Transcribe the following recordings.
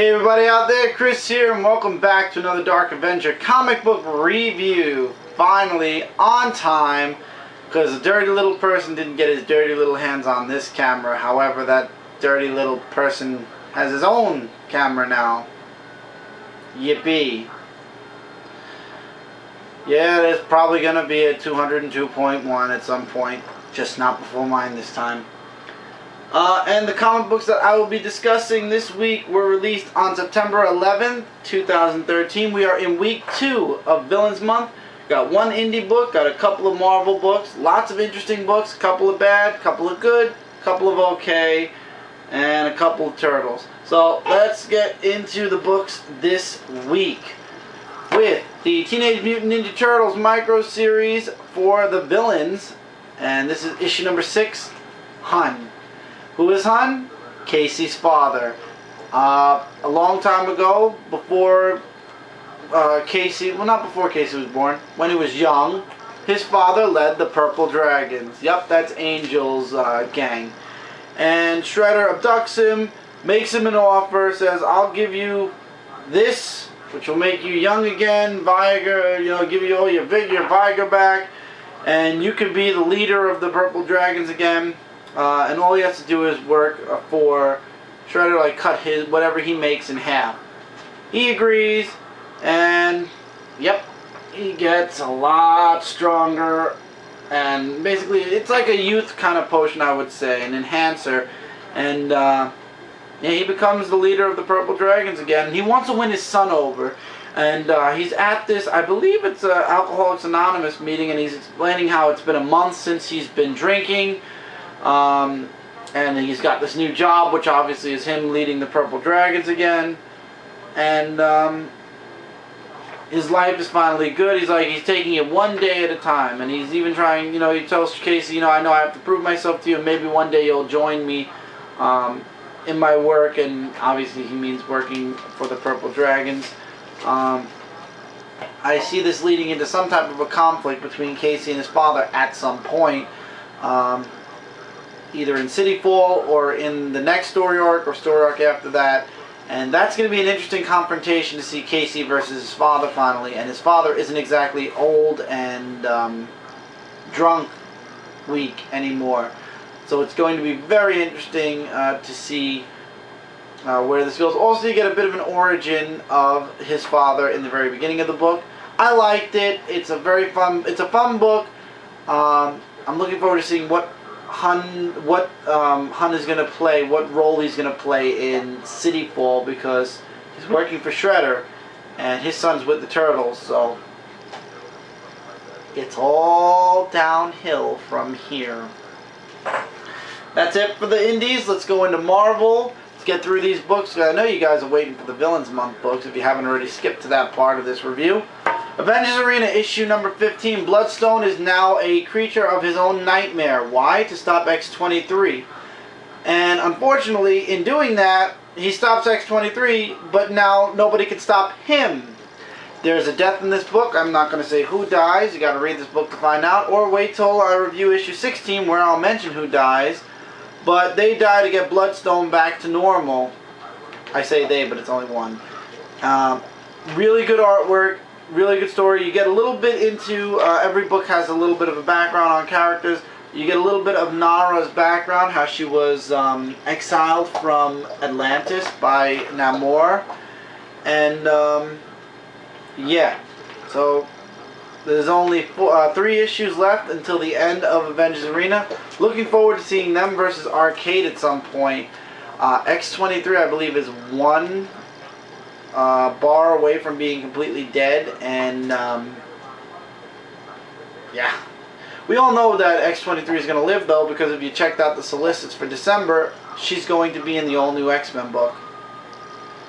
Hey everybody out there, Chris here, and welcome back to another Dark Avenger Comic Book review. Finally, on time, because a dirty little person didn't get his dirty little hands on this camera. However, that dirty little person has his own camera now. Yippee. Yeah, there's probably going to be a 202.1 at some point, just not before mine this time. And the comic books that I will be discussing this week were released on September 11th, 2013. We are in week 2 of Villains Month. Got one indie book, got a couple of Marvel books, lots of interesting books, a couple of bad, a couple of good, a couple of okay, and a couple of turtles. So let's get into the books this week with the Teenage Mutant Ninja Turtles micro series for the Villains, and this is issue number 6, Hun. Who is Hun? Casey's father. A long time ago, before Casey, well, not before Casey was born, when he was young, his father led the Purple Dragons. Yep, that's Angel's gang. And Shredder abducts him, makes him an offer, says, I'll give you this, which will make you young again, Vigor, give you all your Vigor back, and you can be the leader of the Purple Dragons again. And all he has to do is work for Shredder, like cut his whatever he makes in half. He agrees, and yep, he gets a lot stronger. And basically, it's like a youth kind of potion, I would say, an enhancer. And yeah, he becomes the leader of the Purple Dragons again. He wants to win his son over, and he's at this, I believe it's an Alcoholics Anonymous meeting, and he's explaining how it's been a month since he's been drinking. And he's got this new job, which obviously is him leading the Purple Dragons again. And his life is finally good. He's taking it one day at a time. And he's even trying, he tells Casey, I know I have to prove myself to you. Maybe one day you'll join me in my work. And obviously he means working for the Purple Dragons. I see this leading into some type of a conflict between Casey and his father at some point. Either in City Fall or in the next story arc or story arc after that. And that's going to be an interesting confrontation to see Casey versus his father finally. And his father isn't exactly old and drunk weak anymore. So it's going to be very interesting to see where this goes. Also, you get a bit of an origin of his father in the very beginning of the book. I liked it. It's a fun book. I'm looking forward to seeing what Hun is going to play, what role he's going to play in City Fall, because he's working for Shredder and his son's with the Turtles, so it's all downhill from here. That's it for the indies. Let's go into Marvel. Let's get through these books. I know you guys are waiting for the Villains Month books if you haven't already skipped to that part of this review. Avengers Arena issue number 15. Bloodstone is now a creature of his own nightmare. Why? To stop X-23. And unfortunately, in doing that, he stops X-23, but now nobody can stop him. There's a death in this book. I'm not going to say who dies. You got to read this book to find out, or wait till I review issue 16 where I'll mention who dies. But they die to get Bloodstone back to normal. I say they, but it's only one. Really good artwork. Really good story. You get a little bit into, every book has a little bit of a background on characters. You get a little bit of Nara's background, how she was exiled from Atlantis by Namor. And, yeah. So, there's only 3 issues left until the end of Avengers Arena. Looking forward to seeing them versus Arcade at some point. X-23, I believe, is one bar away from being completely dead, and yeah, we all know that X-23 is going to live though, because if you checked out the solicits for December, she's going to be in the all new X-Men book.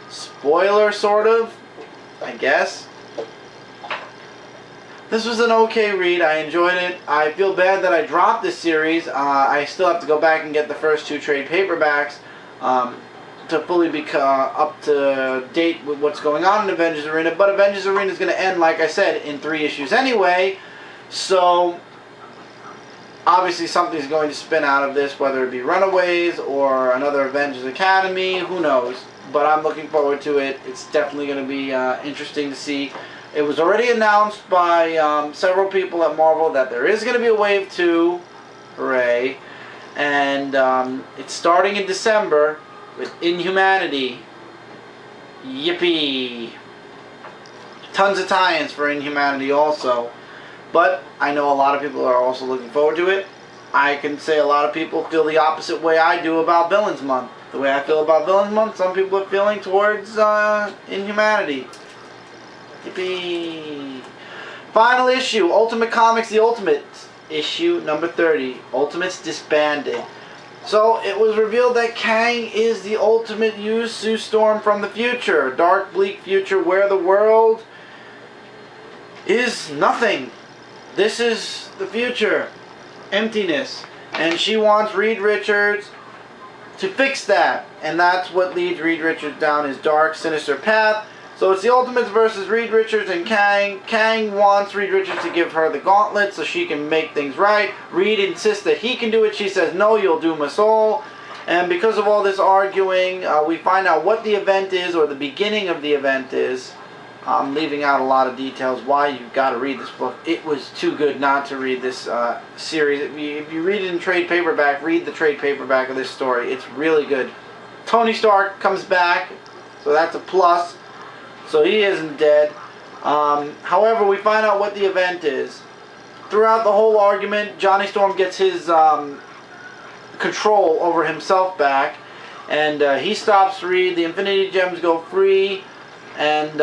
Spoiler, sort of, I guess. This was an okay read. I enjoyed it. I feel bad that I dropped this series. I still have to go back and get the first 2 trade paperbacks to fully be up to date with what's going on in Avengers Arena. But Avengers Arena is going to end, like I said, in 3 issues anyway. So, obviously something's going to spin out of this, whether it be Runaways or another Avengers Academy, who knows. but I'm looking forward to it. It's definitely going to be interesting to see. It was already announced by several people at Marvel that there is going to be a Wave 2. Hooray. And it's starting in December with Inhumanity. Yippee. Tons of tie-ins for Inhumanity also. But I know a lot of people are also looking forward to it. I can say a lot of people feel the opposite way I do about Villains Month. The way I feel about Villains Month, some people are feeling towards Inhumanity. Yippee. Final issue, Ultimate Comics The Ultimate, issue number 30. Ultimates disbanded. So it was revealed that Kang is the ultimate Sue Storm from the future. Dark, bleak future where the world is nothing. This is the future. Emptiness. And she wants Reed Richards to fix that. And that's what leads Reed Richards down his dark, sinister path. So it's the Ultimates versus Reed Richards and Kang. Kang wants Reed Richards to give her the gauntlet so she can make things right. Reed insists that he can do it. She says, no, you'll doom us all. And because of all this arguing, we find out what the event is, or the beginning of the event is. I'm leaving out a lot of details why you've got to read this book. It was too good not to read this series. If you read it in trade paperback, read the trade paperback of this story. It's really good. Tony Stark comes back, so that's a plus. So he isn't dead. However, we find out what the event is. Throughout the whole argument, Johnny Storm gets his control over himself back. And he stops Reed. The Infinity Gems go free. And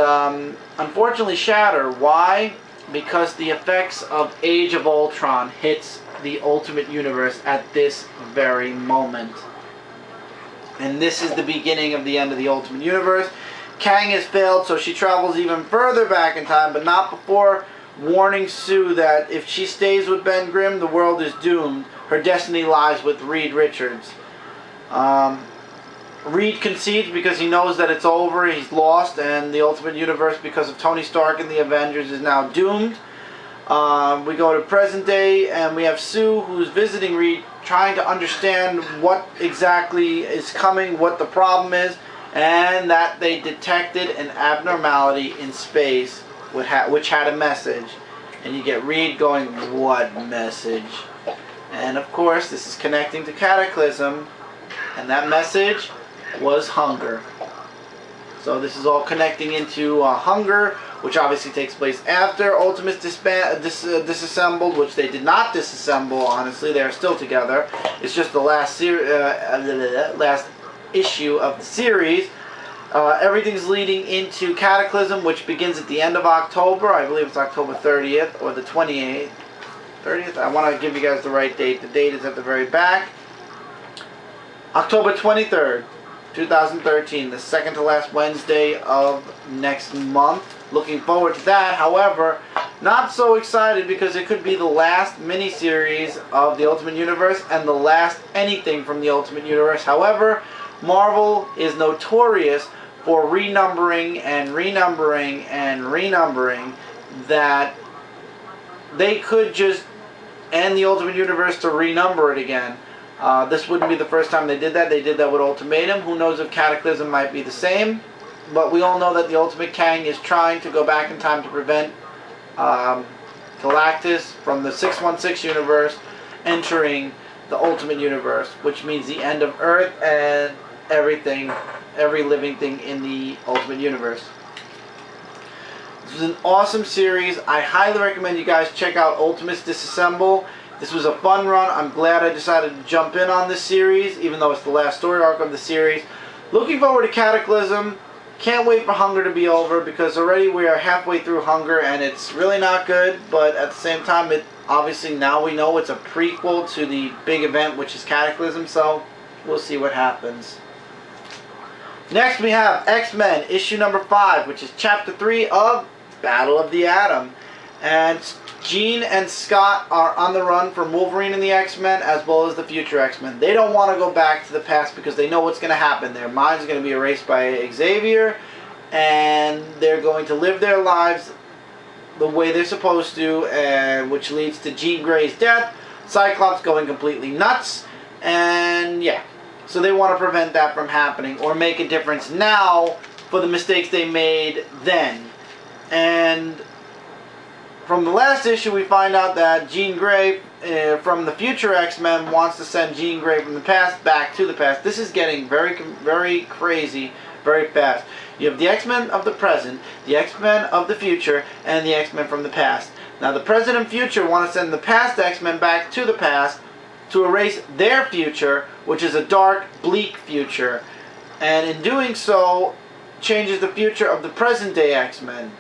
unfortunately shatter. Why? Because the effects of Age of Ultron hits the Ultimate Universe at this very moment. And this is the beginning of the end of the Ultimate Universe. Kang has failed, so she travels even further back in time, but not before warning Sue that if she stays with Ben Grimm, the world is doomed. Her destiny lies with Reed Richards. Reed concedes because he knows that it's over, he's lost, and the Ultimate Universe, because of Tony Stark and the Avengers, is now doomed. We go to present day, and we have Sue, who's visiting Reed, trying to understand what exactly is coming, what the problem is, and that they detected an abnormality in space which had a message. And you get Reed going, what message? And of course, this is connecting to Cataclysm, and that message was hunger. So this is all connecting into hunger, which obviously takes place after Ultimates disassembled, which they did not disassemble, honestly. They are still together. It's just the last issue of the series. Everything's leading into Cataclysm, which begins at the end of October. I believe it's October 30th or the 28th. 30th? I want to give you guys the right date. The date is at the very back. October 23rd, 2013, the second to last Wednesday of next month. Looking forward to that. However, not so excited because it could be the last miniseries of the Ultimate Universe and the last anything from the Ultimate Universe. However, Marvel is notorious for renumbering and renumbering and renumbering, that they could just end the Ultimate Universe to renumber it again. This wouldn't be the first time they did that. They did that with Ultimatum. Who knows if Cataclysm might be the same. But we all know that the Ultimate Kang is trying to go back in time to prevent Galactus from the 616 universe entering the Ultimate Universe, which means the end of Earth and everything, every living thing in the Ultimate Universe. This was an awesome series. I highly recommend you guys check out Ultimates Disassemble. This was a fun run. I'm glad I decided to jump in on this series, even though it's the last story arc of the series. Looking forward to Cataclysm. Can't wait for Hunger to be over, because already we are halfway through Hunger and it's really not good, but at the same time, it obviously now we know it's a prequel to the big event, which is Cataclysm, so we'll see what happens. Next we have X-Men issue number 5, which is chapter 3 of Battle of the Atom. And Jean and Scott are on the run from Wolverine and the X-Men, as well as the future X-Men. They don't want to go back to the past because they know what's going to happen. Their minds are going to be erased by Xavier, and they're going to live their lives the way they're supposed to, which leads to Jean Grey's death, Cyclops going completely nuts, and yeah. So they want to prevent that from happening or make a difference now for the mistakes they made then. And from the last issue, we find out that Jean Grey from the future X-Men wants to send Jean Grey from the past back to the past. This is getting very, very crazy very fast. You have the X-Men of the present, the X-Men of the future, and the X-Men from the past. Now, the present and future want to send the past X-Men back to the past to erase their future, which is a dark, bleak future. And in doing so, changes the future of the present-day X-Men.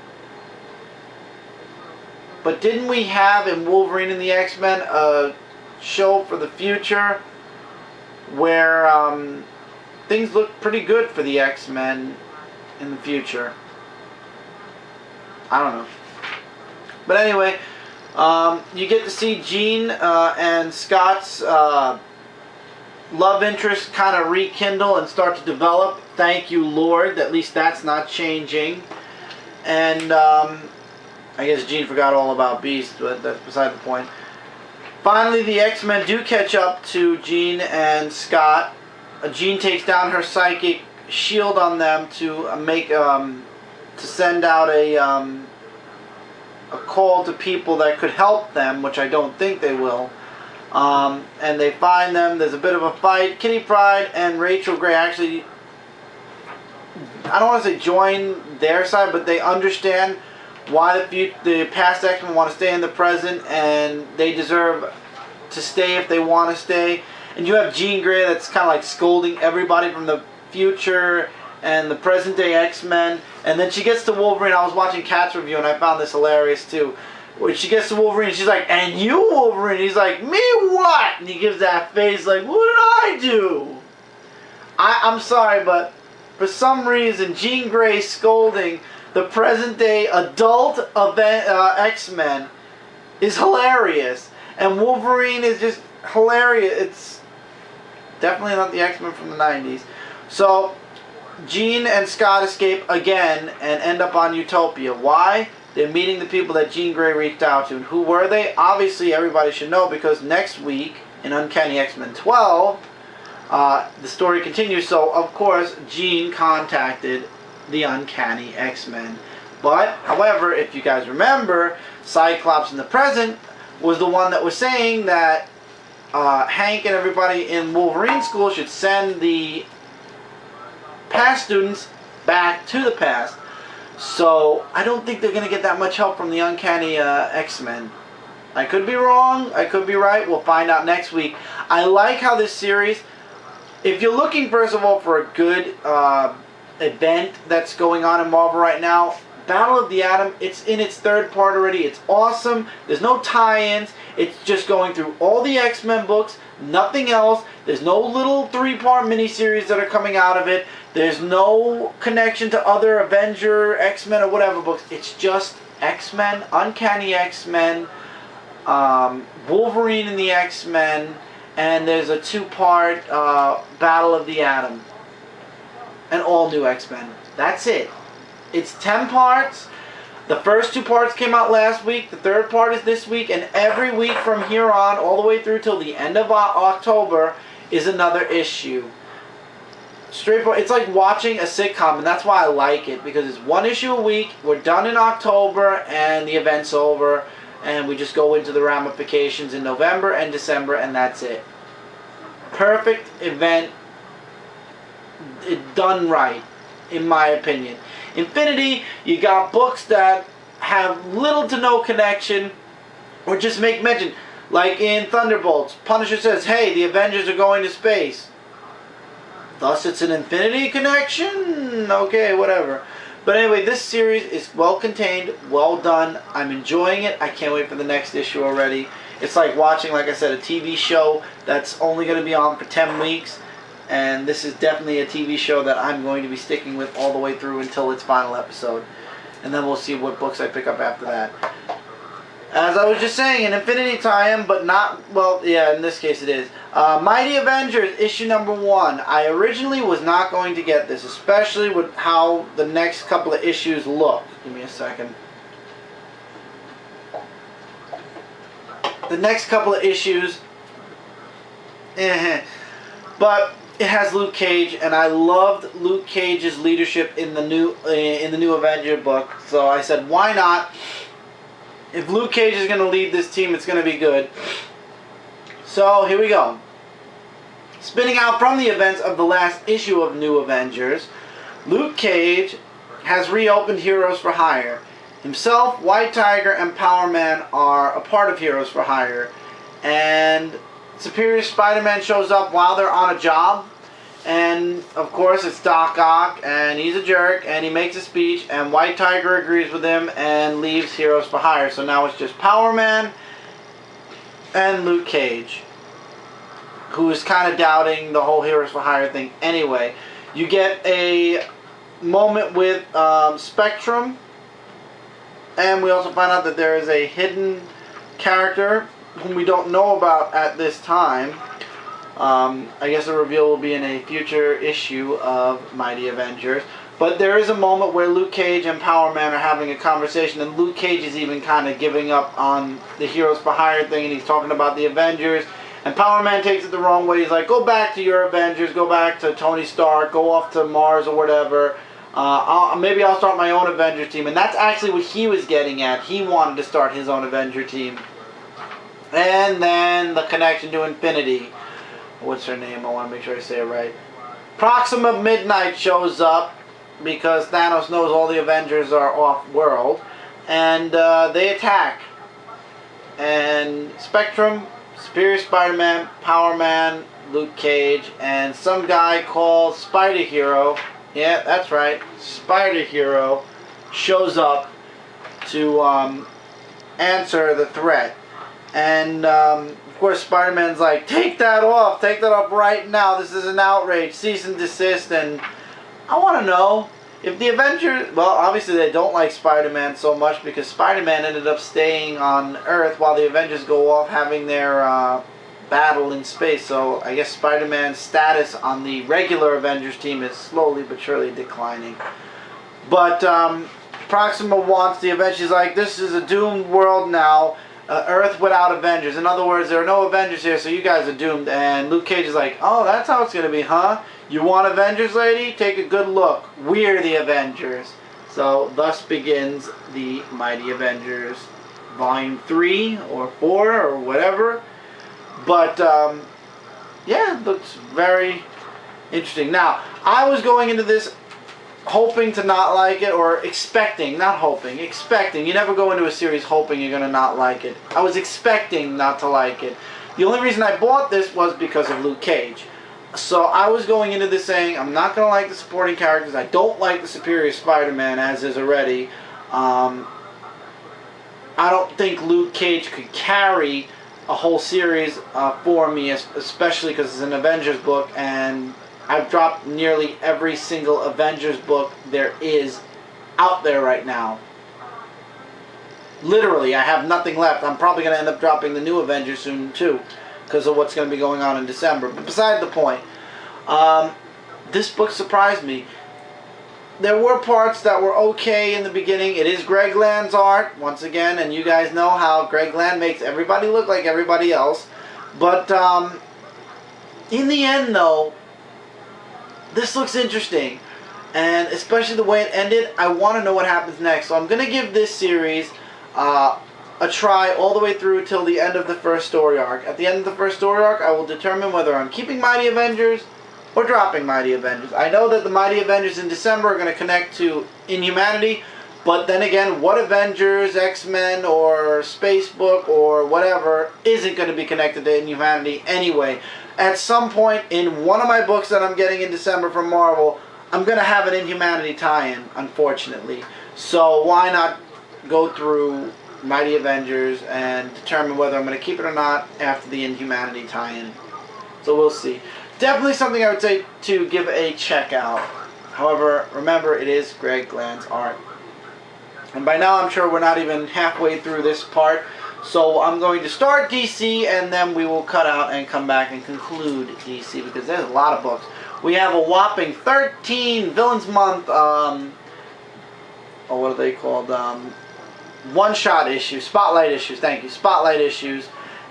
But didn't we have in Wolverine and the X-Men a show for the future where things look pretty good for the X-Men in the future? I don't know. But anyway, you get to see Jean and Scott's love interest kind of rekindle and start to develop. Thank you, Lord. At least that's not changing. And I guess Jean forgot all about Beast, but that's beside the point. Finally, the X-Men do catch up to Jean and Scott. Jean takes down her psychic shield on them to make to send out a call to people that could help them, which I don't think they will. And they find them. There's a bit of a fight. Kitty Pryde and Rachel Grey actually, I don't want to say join their side, but they understand why the past X-Men want to stay in the present, and they deserve to stay if they want to stay. And you have Jean Grey that's kind of like scolding everybody from the future and the present day X-Men. And then she gets to Wolverine. I was watching Cat's review and I found this hilarious too. When she gets to Wolverine, she's like, "And you, Wolverine?" He's like, "Me what?" And he gives that face like, "What did I do?" I'm sorry, but for some reason, Jean Grey scolding the present day adult X-Men is hilarious. And Wolverine is just hilarious. It's definitely not the X-Men from the 90s. So, Jean and Scott escape again and end up on Utopia. Why? They're meeting the people that Jean Grey reached out to. And who were they? Obviously, everybody should know, because next week in Uncanny X-Men 12, the story continues. So, of course, Jean contacted the Uncanny X-Men. But, however, if you guys remember, Cyclops in the present was the one that was saying that Hank and everybody in Wolverine school should send the past students back to the past. So, I don't think they're going to get that much help from the Uncanny X-Men. I could be wrong, I could be right, we'll find out next week. I like how this series, if you're looking first of all for a good event that's going on in Marvel right now, Battle of the Atom, it's in its third part already. It's awesome. There's no tie-ins. It's just going through all the X-Men books, nothing else. There's no little 3-part miniseries that are coming out of it. There's no connection to other Avenger, X-Men, or whatever books. It's just X-Men, Uncanny X-Men, Wolverine and the X-Men, and there's a 2-part Battle of the Atom. An all-new X-Men. That's it. It's 10 parts. The first 2 parts came out last week. The third part is this week. And every week from here on, all the way through till the end of October, is another issue. Straightforward. It's like watching a sitcom, and that's why I like it. Because it's 1 issue a week. We're done in October, and the event's over. And we just go into the ramifications in November and December, and that's it. Perfect event. Done right, in my opinion. Infinity, you got books that have little to no connection or just make mention. Like in Thunderbolts, Punisher says, "Hey, the Avengers are going to space." Thus, it's an Infinity connection? Okay, whatever. But anyway, this series is well contained, well done. I'm enjoying it. I can't wait for the next issue already. It's like watching, like I said, a TV show that's only going to be on for 10 weeks. And this is definitely a TV show that I'm going to be sticking with all the way through until its final episode. And then we'll see what books I pick up after that. As I was just saying, an Infinity tie-in, but not, well, yeah, in this case it is. Mighty Avengers, issue number 1. I originally was not going to get this, especially with how the next couple of issues look. Give me a second. The next couple of issues, but it has Luke Cage, and I loved Luke Cage's leadership in the new Avenger book. So I said, why not? If Luke Cage is going to lead this team, it's going to be good. So here we go. Spinning out from the events of the last issue of New Avengers, Luke Cage has reopened Heroes for Hire. Himself, White Tiger, and Power Man are a part of Heroes for Hire. And Superior Spider-Man shows up while they're on a job. And, of course, it's Doc Ock, and he's a jerk, and he makes a speech, and White Tiger agrees with him and leaves Heroes for Hire. So now it's just Power Man and Luke Cage, who is kind of doubting the whole Heroes for Hire thing anyway. You get a moment with Spectrum, and we also find out that there is a hidden character whom we don't know about at this time. I guess the reveal will be in a future issue of Mighty Avengers. But there is a moment where Luke Cage and Power Man are having a conversation, and Luke Cage is even kind of giving up on the Heroes for Hire thing, and he's talking about the Avengers. And Power Man takes it the wrong way. He's like, go back to your Avengers, go back to Tony Stark, go off to Mars or whatever. Maybe I'll start my own Avengers team. And that's actually what he was getting at. He wanted to start his own Avenger team. And then the connection to Infinity. What's her name? I want to make sure I say it right. Proxima Midnight shows up because Thanos knows all the Avengers are off-world. And they attack. And Spectrum, Superior Spider-Man, Power Man, Luke Cage, and some guy called Spider-Hero, yeah, that's right, Spider-Hero, shows up to answer the threat. And, of course, Spider-Man's like, take that off right now, this is an outrage, cease and desist. And I want to know, if the Avengers, well, obviously they don't like Spider-Man so much because Spider-Man ended up staying on Earth while the Avengers go off having their battle in space. So I guess Spider-Man's status on the regular Avengers team is slowly but surely declining. But Proxima wants the Avengers. She's like, this is a doomed world now. Earth without Avengers. In other words, there are no Avengers here, so you guys are doomed. And Luke Cage is like, oh, that's how it's going to be, huh? You want Avengers, lady? Take a good look. We're the Avengers. So, thus begins the Mighty Avengers Volume 3 or 4 or whatever. But, yeah, it looks very interesting. Now, I was going into this hoping to not like it, or expecting, not hoping, expecting. You never go into a series hoping you're going to not like it. I was expecting not to like it. The only reason I bought this was because of Luke Cage. So I was going into this saying, I'm not going to like the supporting characters. I don't like the Superior Spider-Man, as is already. I don't think Luke Cage could carry a whole series for me, especially because it's an Avengers book, and I've dropped nearly every single Avengers book there is out there right now. Literally, I have nothing left. I'm probably going to end up dropping the new Avengers soon, too, because of what's going to be going on in December. But beside the point, this book surprised me. There were parts that were okay in the beginning. It is Greg Land's art, once again, and you guys know how Greg Land makes everybody look like everybody else. But in the end, though, this looks interesting, and especially the way it ended, I want to know what happens next. So I'm going to give this series a try all the way through till the end of the first story arc. At the end of the first story arc, I will determine whether I'm keeping Mighty Avengers or dropping Mighty Avengers. I know that the Mighty Avengers in December are going to connect to Inhumanity, but then again, what Avengers, X-Men, or Space Book, or whatever isn't going to be connected to Inhumanity anyway? At some point in one of my books that I'm getting in December from Marvel, I'm going to have an Inhumanity tie-in, unfortunately. So why not go through Mighty Avengers and determine whether I'm going to keep it or not after the Inhumanity tie-in. So we'll see. Definitely something I would say to give a check out. However, remember, it is Greg Land's art. And by now I'm sure we're not even halfway through this part. So I'm going to start DC, and then we will cut out and come back and conclude DC, because there's a lot of books. We have a whopping 13 Villains Month, what are they called? One-shot issues, Spotlight issues, thank you, Spotlight issues.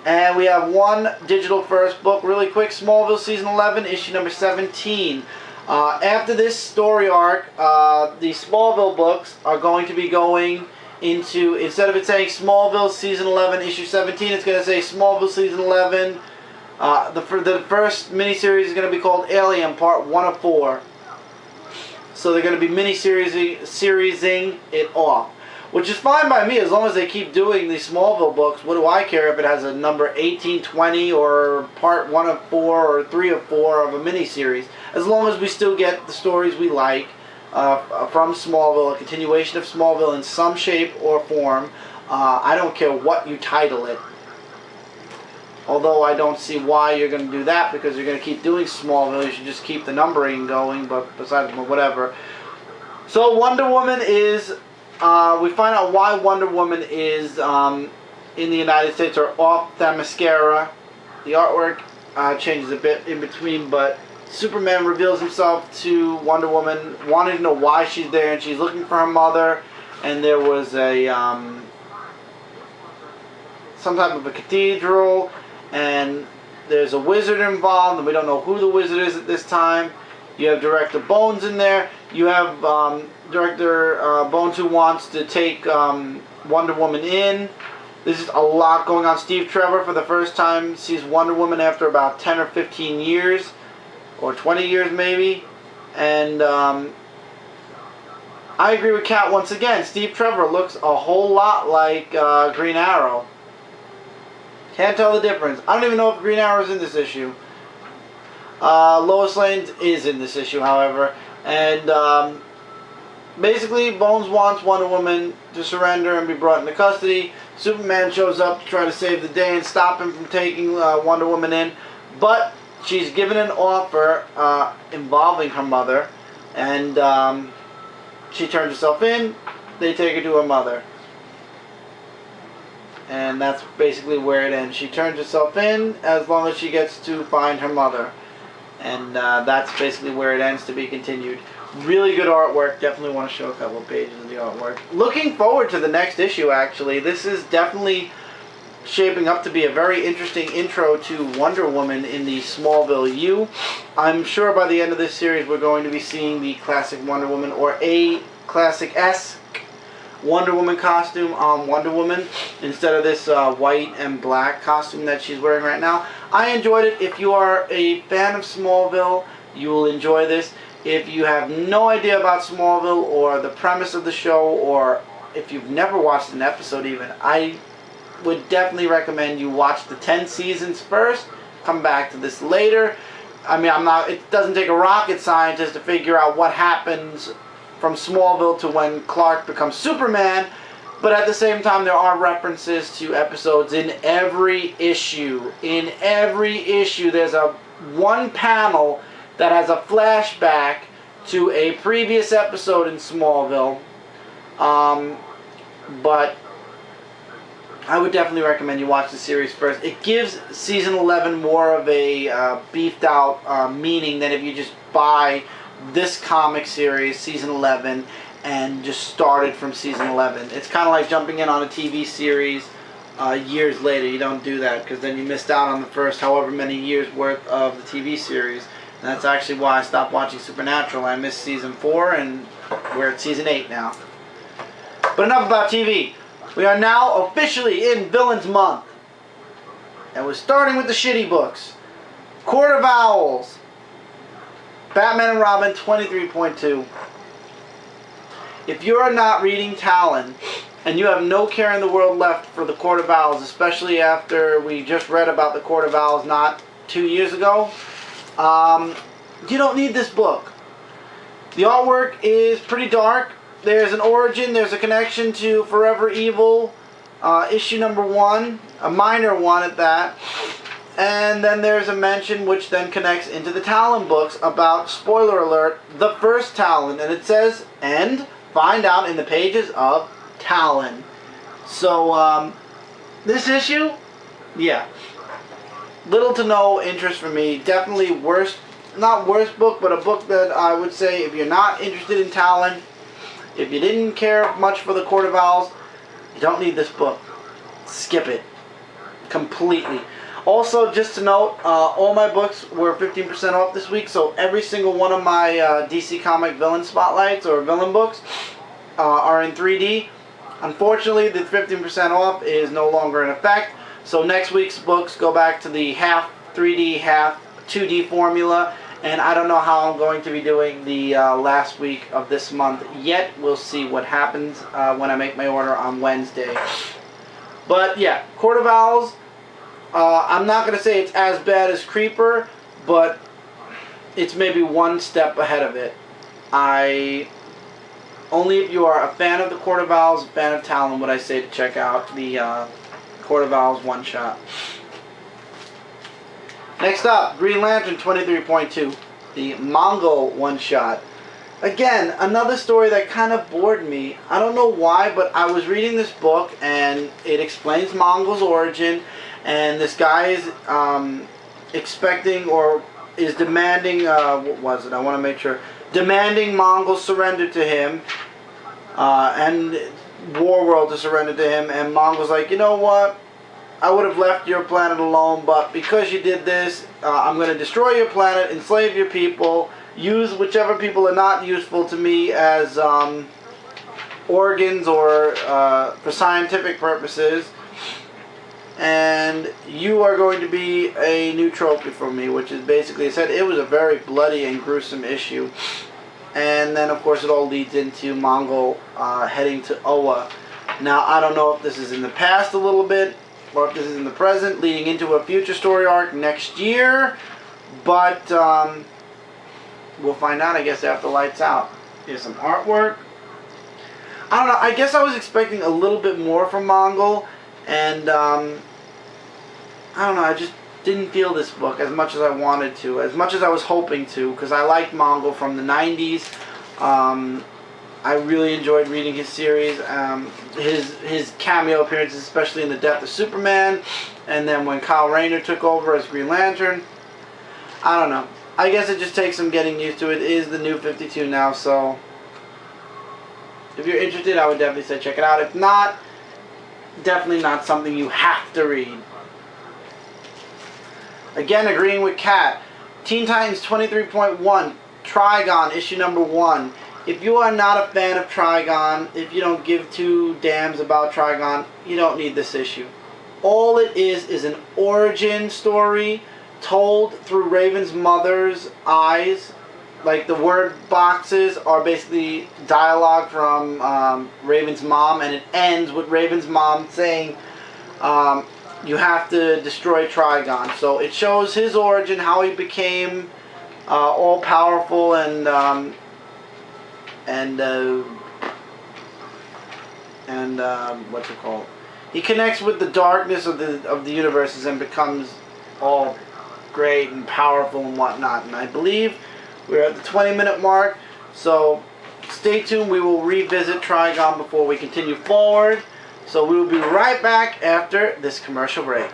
And we have one digital first book, really quick, Smallville Season 11, issue number 17. After this story arc, the Smallville books are going to be going into, instead of it saying Smallville Season 11, issue 17, it's going to say Smallville Season 11. The first miniseries is going to be called Alien Part 1 of 4. So they're going to be mini-seriesing it off. Which is fine by me as long as they keep doing these Smallville books. What do I care if it has a number 18, 20, or part 1 of 4 or 3 of 4 of a miniseries. As long as we still get the stories we like from Smallville, a continuation of Smallville in some shape or form. I don't care what you title it. Although I don't see why you're going to do that, because you're going to keep doing Smallville. You should just keep the numbering going, but besides, whatever. So Wonder Woman is... we find out why Wonder Woman is in the United States, or off Themyscira. The artwork changes a bit in between, but Superman reveals himself to Wonder Woman, wanting to know why she's there, and she's looking for her mother. And there was a some type of a cathedral, and there's a wizard involved, and we don't know who the wizard is at this time. You have Director Bones in there. You have Director Bones, who wants to take Wonder Woman in. There's just a lot going on. Steve Trevor, for the first time, sees Wonder Woman after about 10 or 15 years. Or 20 years, maybe. And I agree with Kat once again. Steve Trevor looks a whole lot like Green Arrow. Can't tell the difference. I don't even know if Green Arrow's in this issue. Lois Lane is in this issue, however. And basically, Bones wants Wonder Woman to surrender and be brought into custody. Superman shows up to try to save the day and stop him from taking Wonder Woman in. But she's given an offer involving her mother. And she turns herself in. They take her to her mother. And that's basically where it ends. She turns herself in as long as she gets to find her mother. And that's basically where it ends, to be continued. Really good artwork. Definitely want to show a couple of pages of the artwork. Looking forward to the next issue, actually. This is definitely shaping up to be a very interesting intro to Wonder Woman in the Smallville U. I'm sure by the end of this series we're going to be seeing the classic Wonder Woman, or a classic-esque Wonder Woman costume on Wonder Woman, instead of this white and black costume that she's wearing right now. I enjoyed it. If you are a fan of Smallville, you will enjoy this. If you have no idea about Smallville or the premise of the show, or if you've never watched an episode even, I would definitely recommend you watch the 10 seasons first, come back to this later. I mean, it doesn't take a rocket scientist to figure out what happens from Smallville to when Clark becomes Superman, but at the same time there are references to episodes in every issue. In every issue there's one panel that has a flashback to a previous episode in Smallville. But I would definitely recommend you watch the series first. It gives season 11 more of a beefed out meaning than if you just buy this comic series, season 11, and just started from season 11. It's kind of like jumping in on a TV series years later. You don't do that, because then you missed out on the first however many years worth of the TV series. And that's actually why I stopped watching Supernatural. I missed season 4, and we're at season 8 now. But enough about TV. We are now officially in Villains Month. And we're starting with the shitty books. Court of Owls. Batman and Robin 23.2. If you're not reading Talon, and you have no care in the world left for the Court of Owls, especially after we just read about the Court of Owls not 2 years ago, you don't need this book. The artwork is pretty dark. There's an origin, there's a connection to Forever Evil, issue number 1, a minor one at that. And then there's a mention which then connects into the Talon books about, spoiler alert, the first Talon. And it says, and find out in the pages of Talon. So, this issue, yeah. Little to no interest for me. Definitely not worst book, but a book that I would say if you're not interested in Talon, if you didn't care much for the Court of Owls, you don't need this book. Skip it. completely. Also, just to note, all my books were 15% off this week, so every single one of my DC Comic villain spotlights or villain books are in 3D. Unfortunately, the 15% off is no longer in effect, so next week's books go back to the half 3D, half 2D formula, and I don't know how I'm going to be doing the last week of this month yet. We'll see what happens when I make my order on Wednesday. But yeah, Court of Owls, I'm not going to say it's as bad as Creeper, but it's maybe one step ahead of it. Only if you are a fan of the Court of Owls, a fan of Talon, would I say to check out the Court of Owls one-shot. Next up, Green Lantern 23.2, the Mongul one-shot. Again, another story that kind of bored me. I don't know why, but I was reading this book, and it explains Mongul's origin, and this guy is expecting or is demanding, what was it? I want to make sure. Demanding Mongul surrender to him, and Warworld to surrender to him, and Mongul's like, you know what? I would have left your planet alone, but because you did this, I'm going to destroy your planet, enslave your people, use whichever people are not useful to me as organs or for scientific purposes, and you are going to be a new trophy for me, which is basically, it said it was a very bloody and gruesome issue. And then, of course, it all leads into Mongul heading to Oa. Now, I don't know if this is in the past a little bit, or if this is in the present, leading into a future story arc next year, but we'll find out, I guess, after Lights Out. Here's some artwork. I don't know, I guess I was expecting a little bit more from Mongul, and I don't know, I just didn't feel this book as much as I wanted to, as much as I was hoping to, because I liked Mongul from the 90s. I really enjoyed reading his series, his cameo appearances, especially in The Death of Superman, and then when Kyle Rayner took over as Green Lantern. I don't know. I guess it just takes some getting used to it. It is the new 52 now, so if you're interested, I would definitely say check it out. If not, definitely not something you have to read. Again, agreeing with Kat. Teen Titans 23.1, Trigon, issue number 1. If you are not a fan of Trigon, if you don't give two damns about Trigon, you don't need this issue. All it is an origin story told through Raven's mother's eyes. Like, the word boxes are basically dialogue from Raven's mom, and it ends with Raven's mom saying, you have to destroy Trigon. So it shows his origin, how he became all-powerful and what's it called? He connects with the darkness of the universes and becomes all great and powerful and whatnot. And I believe we're at the 20-minute mark, so stay tuned. We will revisit Trigon before we continue forward. So we will be right back after this commercial break.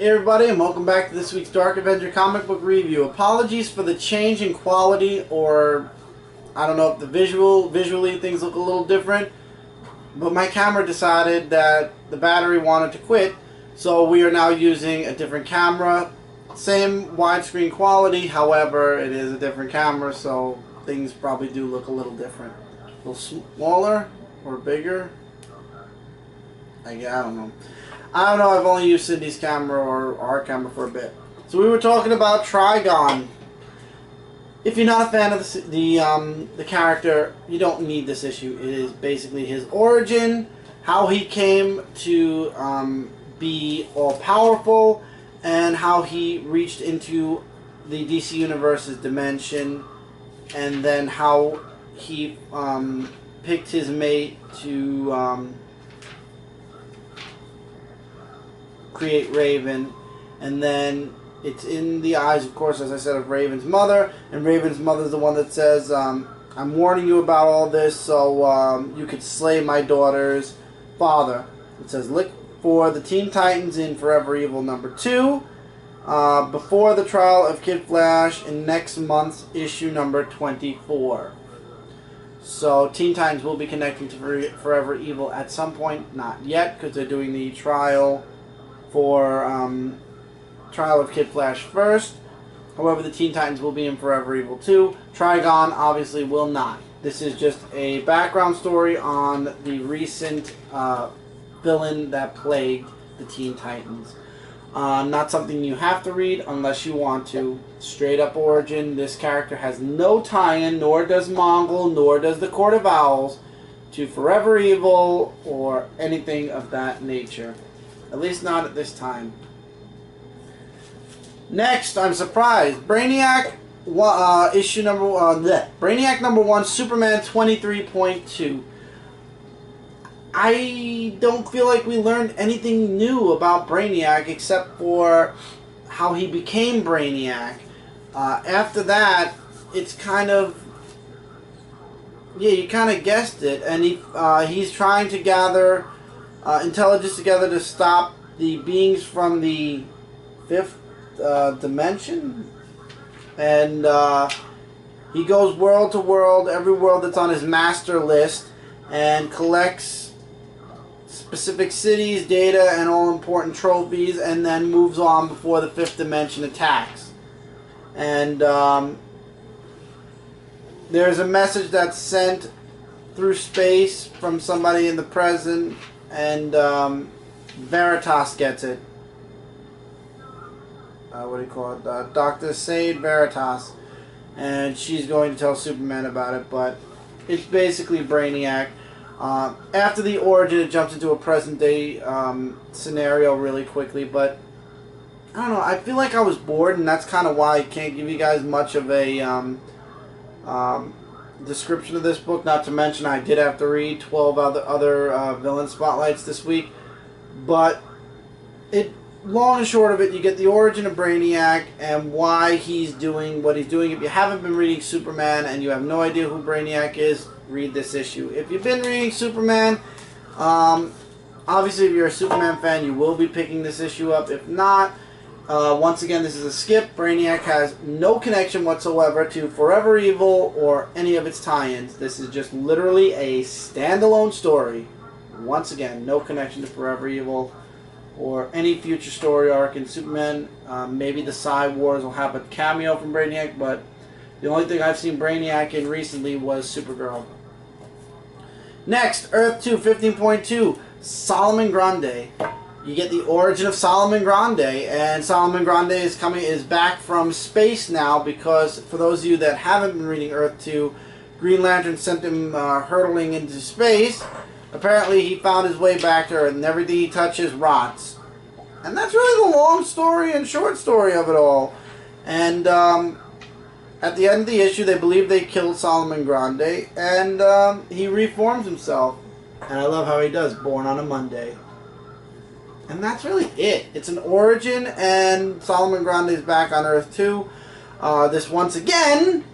Hey everybody, and welcome back to this week's Dark Avenger Comic Book Review. Apologies for the change in quality, or I don't know if visually things look a little different, but my camera decided that the battery wanted to quit, so we are now using a different camera. Same widescreen quality, however, it is a different camera, so things probably do look a little different. A little smaller or bigger? I don't know. I've only used Cindy's camera or our camera for a bit. So we were talking about Trigon. If you're not a fan of the character, you don't need this issue. It is basically his origin, how he came to be all-powerful, and how he reached into the DC Universe's dimension, and then how he picked his mate to create Raven, and then it's in the eyes, of course, as I said, of Raven's mother, and Raven's mother is the one that says, I'm warning you about all this so you could slay my daughter's father. It says, look for the Teen Titans in Forever Evil #2 before the trial of Kid Flash in next month's issue number 24. So Teen Titans will be connecting to Forever Evil at some point. Not yet, because they're doing the trial for trial of Kid Flash first. However, the Teen Titans will be in Forever Evil 2. Trigon obviously will not. This is just a background story on the recent villain that plagued the Teen Titans. Not something you have to read unless you want to. Straight up origin. This character has no tie-in, nor does Mongul, nor does the Court of Owls, to Forever Evil or anything of that nature. At least not at this time. Next, I'm surprised. Brainiac, issue number Brainiac #1, Superman 23.2. I don't feel like we learned anything new about Brainiac except for how he became Brainiac. After that, it's kind of, yeah, you kind of guessed it, and he's trying to gather intelligence together to stop the beings from the fifth dimension, and he goes world to world, every world that's on his master list, and collects specific cities, data, and all important trophies, and then moves on before the fifth dimension attacks. And there's a message that's sent through space from somebody in the present, and Veritas gets it. What do you call it? Dr. Sade Veritas. And she's going to tell Superman about it, but it's basically Brainiac. After the origin, it jumps into a present-day scenario really quickly, but I don't know, I feel like I was bored, and that's kind of why I can't give you guys much of a description of this book, not to mention I did have to read 12 other villain spotlights this week, but long and short of it, you get the origin of Brainiac and why he's doing what he's doing. If you haven't been reading Superman and you have no idea who Brainiac is, read this issue. If you've been reading Superman, obviously if you're a Superman fan, you will be picking this issue up. If not, once again, this is a skip. Brainiac has no connection whatsoever to Forever Evil or any of its tie-ins. This is just literally a standalone story. Once again, no connection to Forever Evil or any future story arc in Superman. Maybe the Psy Wars will have a cameo from Brainiac, but the only thing I've seen Brainiac in recently was Supergirl. Next, Earth 2, 15.2, Soloman Grundy. You get the origin of Soloman Grundy, and Soloman Grundy is back from space now because, for those of you that haven't been reading Earth 2, Green Lantern sent him hurtling into space. Apparently he found his way back to Earth, and everything he touches rots. And that's really the long story and short story of it all. And at the end of the issue, they believe they killed Soloman Grundy, and he reforms himself. And I love how he does, born on a Monday. And that's really it. It's an origin, and Soloman Grundy is back on Earth 2. This, once again,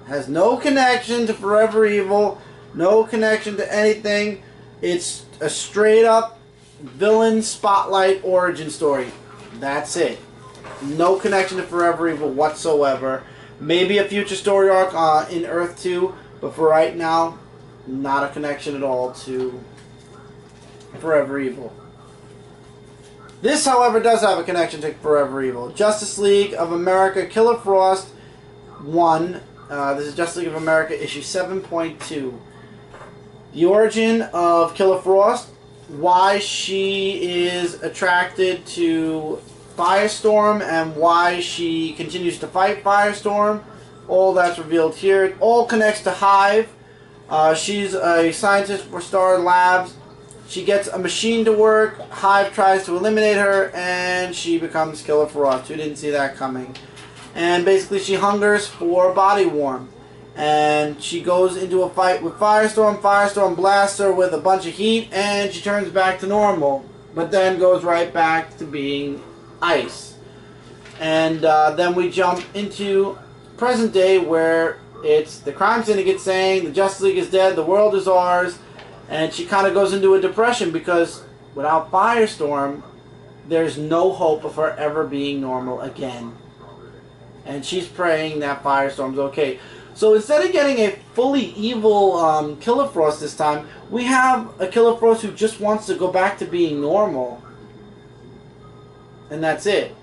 has no connection to Forever Evil, no connection to anything. It's a straight-up villain spotlight origin story. That's it. No connection to Forever Evil whatsoever. Maybe a future story arc in Earth 2, but for right now, not a connection at all to Forever Evil. This, however, does have a connection to Forever Evil. Justice League of America Killer Frost 1. This is Justice League of America issue 7.2. The origin of Killer Frost, why she is attracted to Firestorm, and why she continues to fight Firestorm. All that's revealed here. It all connects to Hive. She's a scientist for Star Labs. She gets a machine to work. Hive tries to eliminate her, and she becomes Killer Frost. Who didn't see that coming? And basically she hungers for body warmth. And she goes into a fight with Firestorm. Firestorm blasts her with a bunch of heat, and she turns back to normal. But then goes right back to being ice. And then we jump into present day, where It's the crime syndicate saying the Justice League is dead, the world is ours, and she kind of goes into a depression because without Firestorm, there's no hope of her ever being normal again. And she's praying that Firestorm's okay. So instead of getting a fully evil Killer Frost this time, we have a Killer Frost who just wants to go back to being normal. And that's it.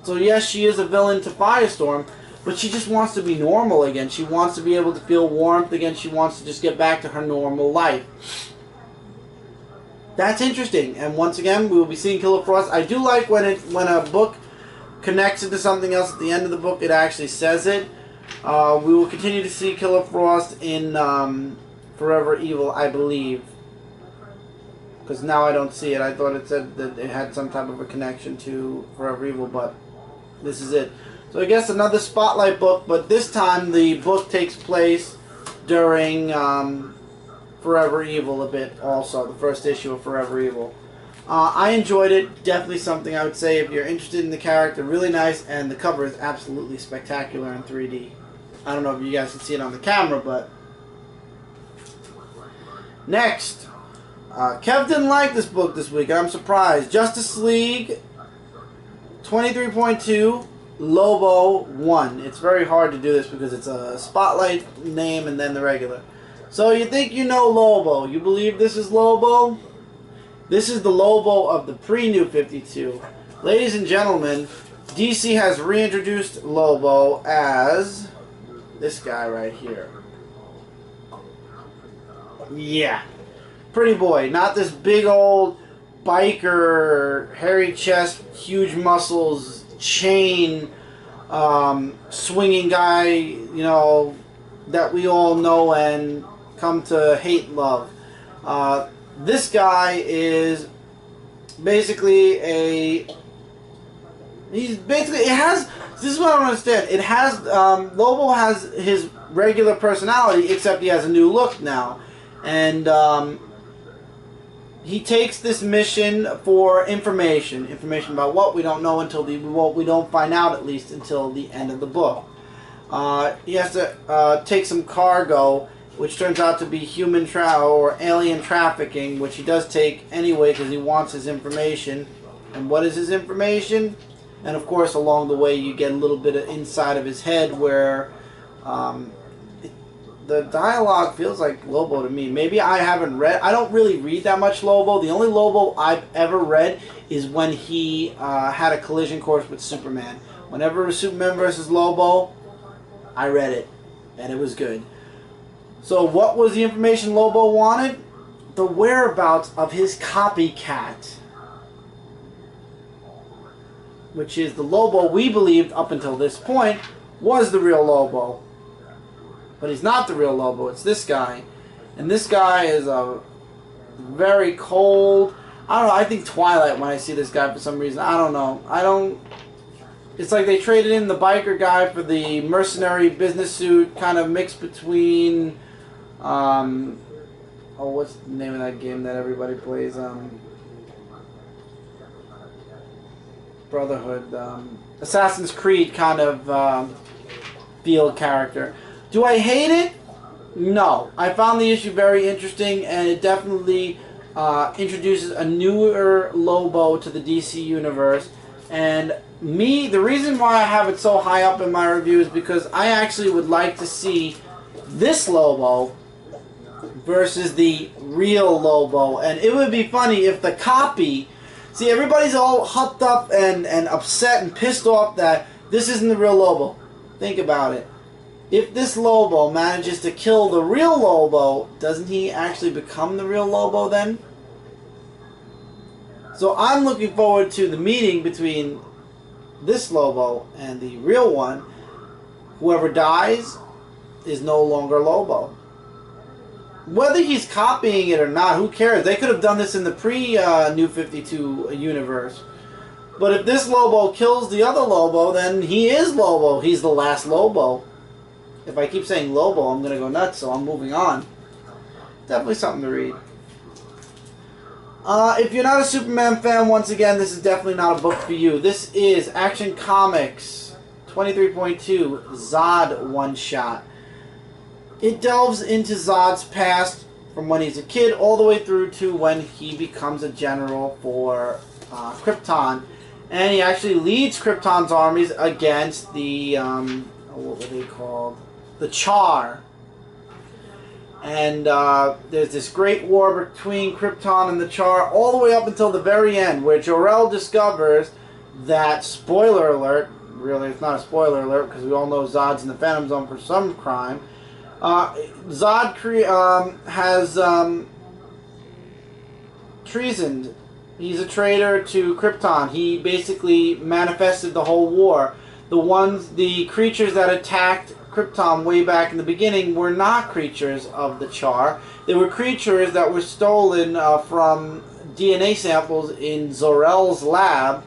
So yes, she is a villain to Firestorm, but she just wants to be normal again. She wants to be able to feel warmth again. She wants to just get back to her normal life. That's interesting. And once again, we will be seeing Killer Frost. I do like when a book connects it to something else at the end of the book, it actually says it. We will continue to see Killer Frost in Forever Evil, I believe. Because now I don't see it. I thought it said that it had some type of a connection to Forever Evil, but this is it. So I guess another Spotlight book, but this time the book takes place during Forever Evil a bit also, the first issue of Forever Evil. I enjoyed it. Definitely something I would say if you're interested in the character. Really nice, and the cover is absolutely spectacular in 3D. I don't know if you guys can see it on the camera, but... Next, Kev didn't like this book this week. I'm surprised. Justice League 23.2 Lobo 1. It's very hard to do this because it's a Spotlight name and then the regular. So you think you know Lobo. You believe this is Lobo? This is the Lobo of the pre-New 52. Ladies and gentlemen, DC has reintroduced Lobo as this guy right here. Yeah. Pretty boy. Not this big old biker, hairy chest, huge muscles, chain, swinging guy, you know, that we all know and come to hate and love. This guy is basically this is what I don't understand. It has, Lobo has his regular personality, except he has a new look now. And, he takes this mission for information about what we don't know what we don't find out at least until the end of the book. He has to take some cargo, which turns out to be human or alien trafficking, which he does take anyway because he wants his information. And what is his information? And of course, along the way, you get a little bit of inside of his head where the dialogue feels like Lobo to me. Maybe I haven't read. I don't really read that much Lobo. The only Lobo I've ever read is when he had a collision course with Superman. Whenever it was Superman versus Lobo, I read it, and it was good. So what was the information Lobo wanted? The whereabouts of his copycat, which is the Lobo we believed up until this point was the real Lobo. But he's not the real Lobo, it's this guy. And this guy is a very cold... I don't know, I think Twilight when I see this guy for some reason. I don't know. It's like they traded in the biker guy for the mercenary business suit, kind of mixed between... what's the name of that game that everybody plays? Brotherhood. Assassin's Creed kind of field character. Do I hate it? No. I found the issue very interesting, and it definitely introduces a newer Lobo to the DC universe. And the reason why I have it so high up in my review is because I actually would like to see this Lobo versus the real Lobo. And it would be funny if the copy... See, everybody's all huffed up and upset and pissed off that this isn't the real Lobo. Think about it. If this Lobo manages to kill the real Lobo, doesn't he actually become the real Lobo then? So I'm looking forward to the meeting between this Lobo and the real one. Whoever dies is no longer Lobo. Whether he's copying it or not, who cares? They could have done this in the pre-New 52 universe. But if this Lobo kills the other Lobo, then he is Lobo. He's the last Lobo. If I keep saying Lobo, I'm going to go nuts, so I'm moving on. Definitely something to read. If you're not a Superman fan, once again, this is definitely not a book for you. This is Action Comics 23.2 Zod one-shot. It delves into Zod's past from when he's a kid all the way through to when he becomes a general for Krypton. And he actually leads Krypton's armies against the, what were they called? The Char. And there's this great war between Krypton and the Char all the way up until the very end, where Jor-El discovers that, spoiler alert, really it's not a spoiler alert because we all know Zod's in the Phantom Zone for some crime, Zod has treasoned. He's a traitor to Krypton. He basically manifested the whole war. The creatures that attacked Krypton way back in the beginning were not creatures of the Char. They were creatures that were stolen from DNA samples in Zor-El's lab,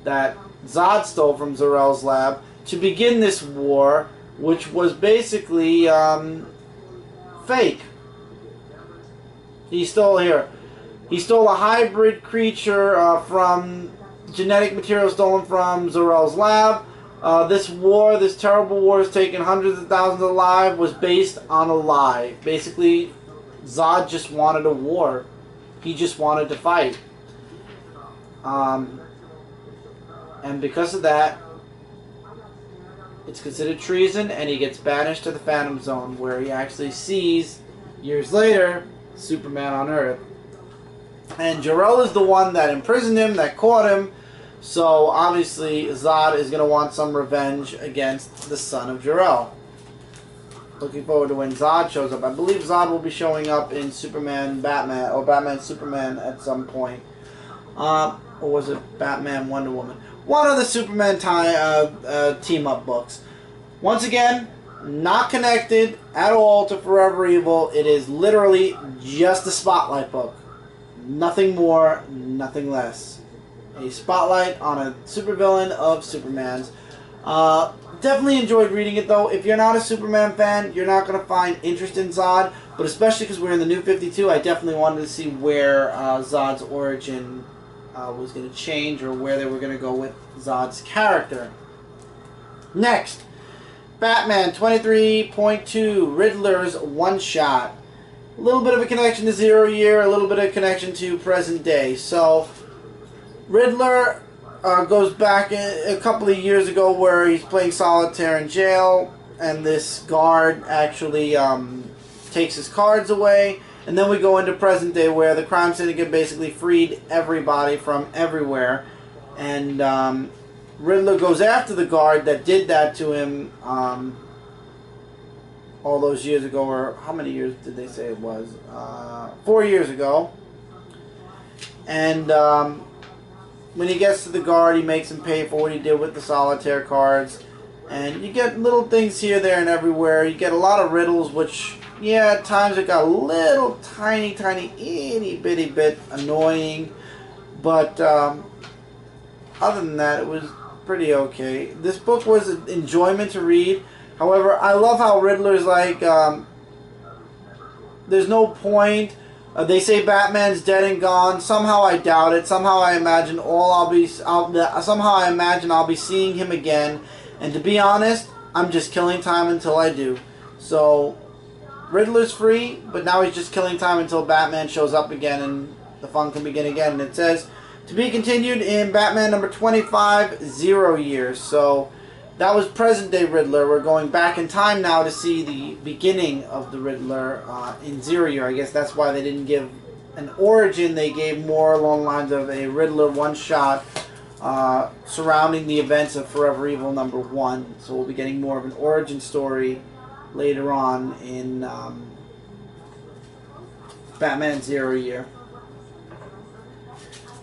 that Zod stole from Zor-El's lab, to begin this war, which was basically fake. He stole a hybrid creature from genetic material stolen from Zor-El's lab. This war, this terrible war, has taken hundreds of thousands of lives, was based on a lie. Basically, Zod just wanted a war. He just wanted to fight. And because of that, it's considered treason, and he gets banished to the Phantom Zone, where he actually sees, years later, Superman on Earth. And Jor-El is the one that imprisoned him, that caught him, so obviously Zod is going to want some revenge against the son of Jor-El. Looking forward to when Zod shows up. I believe Zod will be showing up in Superman, Batman, or Batman, Superman at some point. Or was it Batman, Wonder Woman? One of the Superman team-up books. Once again, not connected at all to Forever Evil. It is literally just a spotlight book. Nothing more, nothing less. A spotlight on a supervillain of Superman's. Definitely enjoyed reading it, though. If you're not a Superman fan, you're not going to find interest in Zod. But especially because we're in the New 52, I definitely wanted to see where Zod's origin was going to change, or where they were going to go with Zod's character. Next, Batman 23.2, Riddler's one-shot. A little bit of a connection to Zero Year, a little bit of connection to present day. So, Riddler goes back a couple of years ago where he's playing solitaire in jail, and this guard actually takes his cards away. And then we go into present day where the crime syndicate basically freed everybody from everywhere. And Riddler goes after the guard that did that to him all those years ago, or how many years did they say it was? 4 years ago. And when he gets to the guard, he makes him pay for what he did with the solitaire cards. And you get little things here, there, and everywhere. You get a lot of riddles, which, yeah, at times it got a little tiny, itty bitty bit annoying. But other than that, it was pretty okay. This book was an enjoyment to read. However, I love how Riddler's like, there's no point. They say Batman's dead and gone. Somehow I doubt it. Somehow I imagine I'll be seeing him again. And to be honest, I'm just killing time until I do. So, Riddler's free, but now he's just killing time until Batman shows up again and the fun can begin again. And it says, to be continued in Batman number 25, 0 years. So, that was present day Riddler. We're going back in time now to see the beginning of the Riddler in 0 year. I guess that's why they didn't give an origin. They gave more along the lines of a Riddler one-shot surrounding the events of Forever Evil number 1. So we'll be getting more of an origin story later on in Batman 0 year.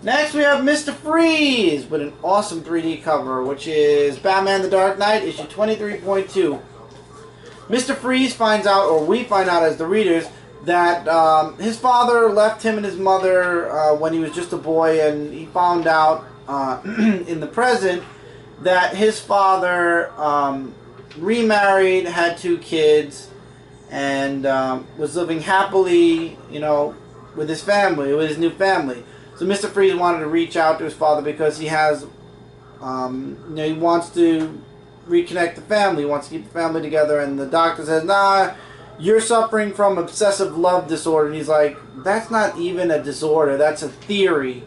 Next we have Mr. Freeze with an awesome 3D cover, which is Batman the Dark Knight, issue 23.2. Mr. Freeze finds out, or we find out as the readers, that his father left him and his mother when he was just a boy, and he found out in the present that his father remarried, had 2 kids, and was living happily, with his family, with his new family. So Mr. Freeze wanted to reach out to his father because he has, he wants to reconnect the family. He wants to keep the family together, and the doctor says, nah, you're suffering from obsessive love disorder. And he's like, that's not even a disorder, that's a theory.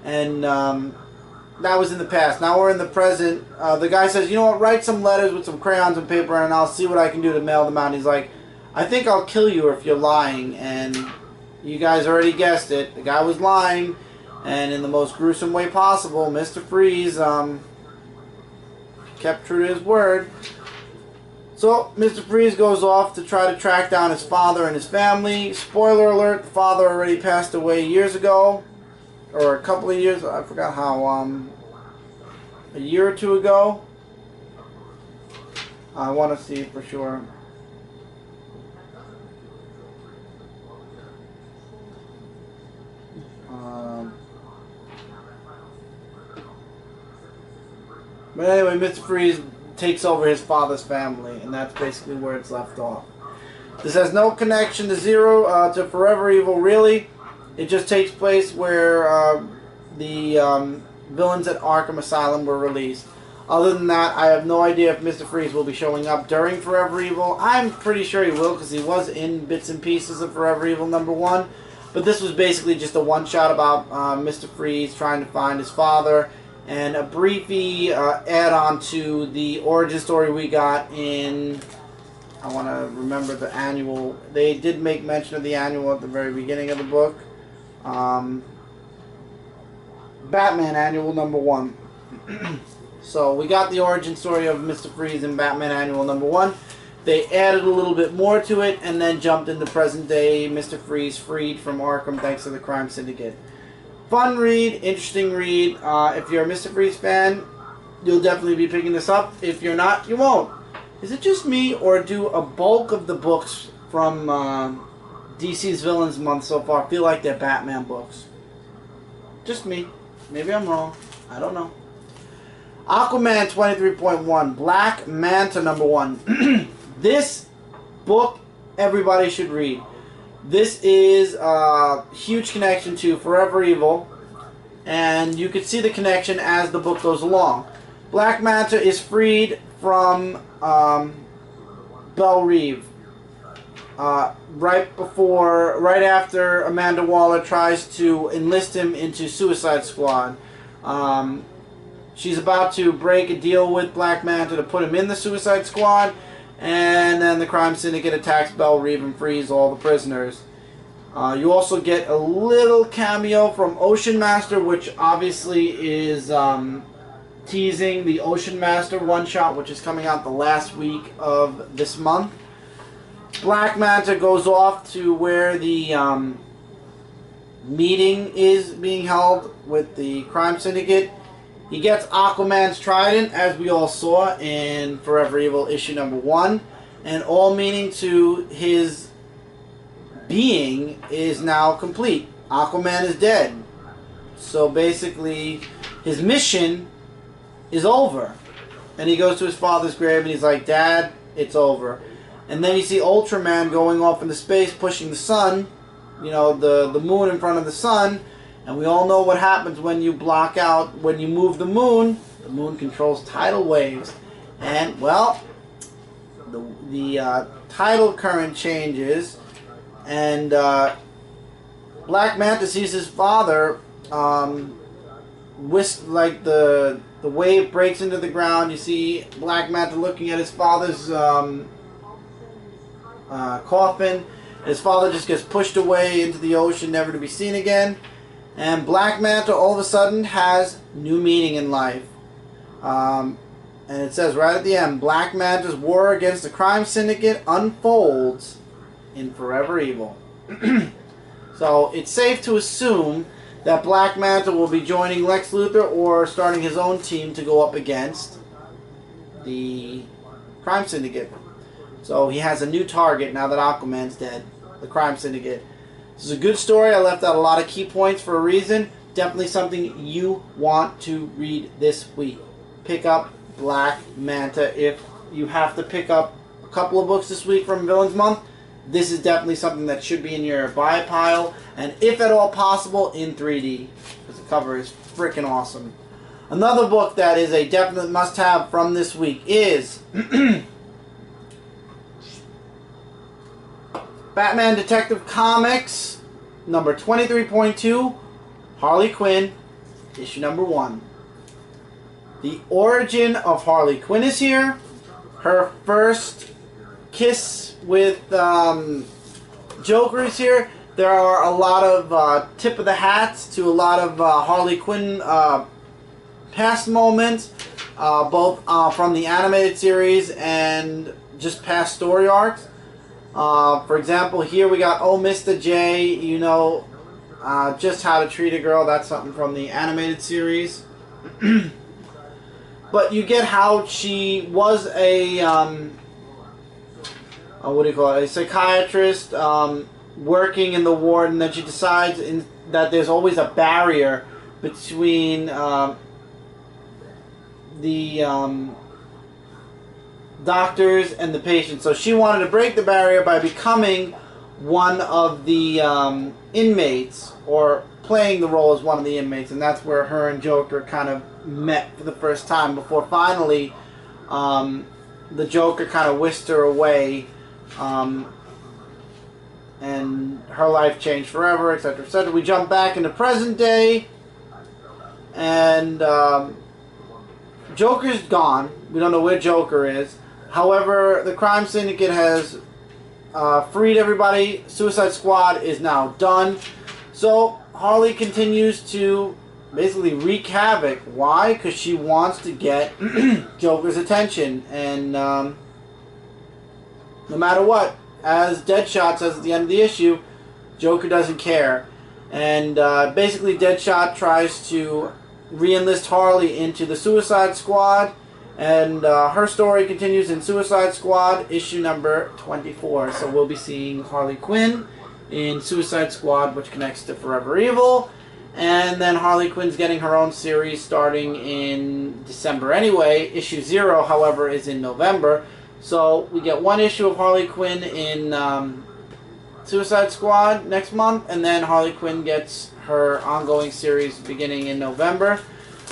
And that was in the past. Now we're in the present. The guy says, you know what, write some letters with some crayons and paper, and I'll see what I can do to mail them out. And he's like, I think I'll kill you if you're lying. And you guys already guessed it. The guy was lying, and in the most gruesome way possible, Mr. Freeze kept true to his word. So Mr. Freeze goes off to try to track down his father and his family. Spoiler alert, the father already passed away years ago. Or a couple of years, I forgot how, a year or two ago. I want to see for sure. But anyway, Mr. Freeze takes over his father's family, and that's basically where it's left off. This has no connection to to Forever Evil, really. It just takes place where the villains at Arkham Asylum were released. Other than that, I have no idea if Mr. Freeze will be showing up during Forever Evil. I'm pretty sure he will, because he was in bits and pieces of Forever Evil #1. But this was basically just a one-shot about Mr. Freeze trying to find his father, and a briefy add-on to the origin story we got in, I want to remember the annual. They did make mention of the annual at the very beginning of the book. Batman Annual #1. So we got the origin story of Mr. Freeze in Batman Annual #1. They added a little bit more to it, and then jumped into present day Mr. Freeze freed from Arkham thanks to the crime syndicate. Fun read, interesting read. If you're a Mr. Freeze fan, you'll definitely be picking this up. If you're not, you won't. Is it just me, or do a bulk of the books from DC's Villains Month so far feel like they're Batman books? Just me. Maybe I'm wrong. I don't know. Aquaman 23.1, Black Manta #1. This book everybody should read. This is a huge connection to Forever Evil, and you can see the connection as the book goes along. Black Manta is freed from Belle Reve right after Amanda Waller tries to enlist him into Suicide Squad. She's about to break a deal with Black Manta to put him in the Suicide Squad, and then the crime syndicate attacks Belle Reve and frees all the prisoners. You also get a little cameo from Ocean Master, which obviously is teasing the Ocean Master one-shot, which is coming out the last week of this month. Black Manta goes off to where the meeting is being held with the crime syndicate. He gets Aquaman's trident, as we all saw in Forever Evil issue #1, and all meaning to his being is now complete. Aquaman is dead. So basically, his mission is over. And he goes to his father's grave and he's like, Dad, it's over. And then you see Ultraman going off into space, pushing the sun, you know, the moon in front of the sun. And we all know what happens when you block out, when you move the moon. The moon controls tidal waves. And, well, the tidal current changes. And Black Manta sees his father like the wave breaks into the ground. You see Black Manta looking at his father's coffin. His father just gets pushed away into the ocean, never to be seen again. And Black Manta all of a sudden has new meaning in life. And it says right at the end, Black Manta's war against the crime syndicate unfolds in Forever Evil. So it's safe to assume that Black Manta will be joining Lex Luthor or starting his own team to go up against the crime syndicate. So he has a new target now that Aquaman's dead. The crime syndicate. This is a good story. I left out a lot of key points for a reason. Definitely something you want to read this week. Pick up Black Manta. If you have to pick up a couple of books this week from Villains Month, this is definitely something that should be in your buy pile, and if at all possible, in 3D, because the cover is freaking awesome. Another book that is a definite must-have from this week is Batman Detective Comics number 23.2, Harley Quinn, issue number 1. The origin of Harley Quinn is here. Her first kiss with Joker is here. There are a lot of tip of the hats to a lot of Harley Quinn past moments, both from the animated series and just past story arcs. For example, here we got Oh Mr. J, you know, just how to treat a girl. That's something from the animated series. But you get how she was a what do you call it? A psychiatrist working in the ward, and then she decides that there's always a barrier between the doctors and the patients. So she wanted to break the barrier by becoming one of the inmates, or playing the role as one of the inmates, and that's where her and Joker kind of met for the first time, before finally the Joker kind of whisked her away, and her life changed forever, etc., etc. We jump back into present day, and Joker's gone. We don't know where Joker is. However, the crime syndicate has freed everybody. Suicide Squad is now done. So Harley continues to basically wreak havoc. Why? Because she wants to get Joker's attention. And no matter what, as Deadshot says at the end of the issue, Joker doesn't care. And basically Deadshot tries to re-enlist Harley into the Suicide Squad. And her story continues in Suicide Squad issue number 24. So we'll be seeing Harley Quinn in Suicide Squad, which connects to Forever Evil. And then Harley Quinn's getting her own series starting in December anyway. Issue 0, however, is in November. So we get one issue of Harley Quinn in Suicide Squad next month, and then Harley Quinn gets her ongoing series beginning in November.